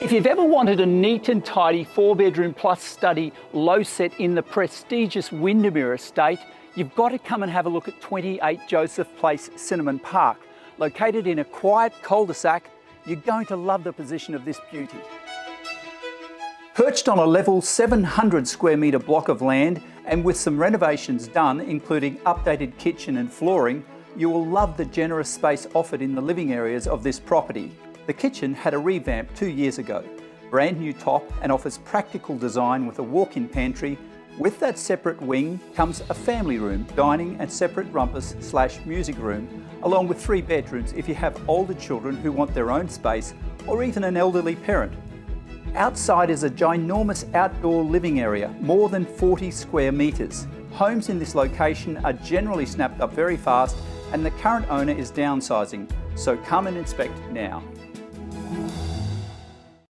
If you've ever wanted a neat and tidy 4-bedroom plus study lowset in the prestigious Windermere Estate, you've got to come and have a look at 28 Joseph Place Sinnamon Park. Located in a quiet cul-de-sac, you're going to love the position of this beauty. Perched on a level 700 square metre block of land and with some renovations done, including updated kitchen and flooring, you will love the generous space offered in the living areas of this property. The kitchen had a revamp 2 years ago. Brand new top and offers practical design with a walk-in pantry. With that separate wing comes a family room, dining and separate rumpus/music room, along with 3 bedrooms if you have older children who want their own space or even an elderly parent. Outside is a ginormous outdoor living area, more than 40 square metres. Homes in this location are generally snapped up very fast and the current owner is downsizing, so come and inspect now.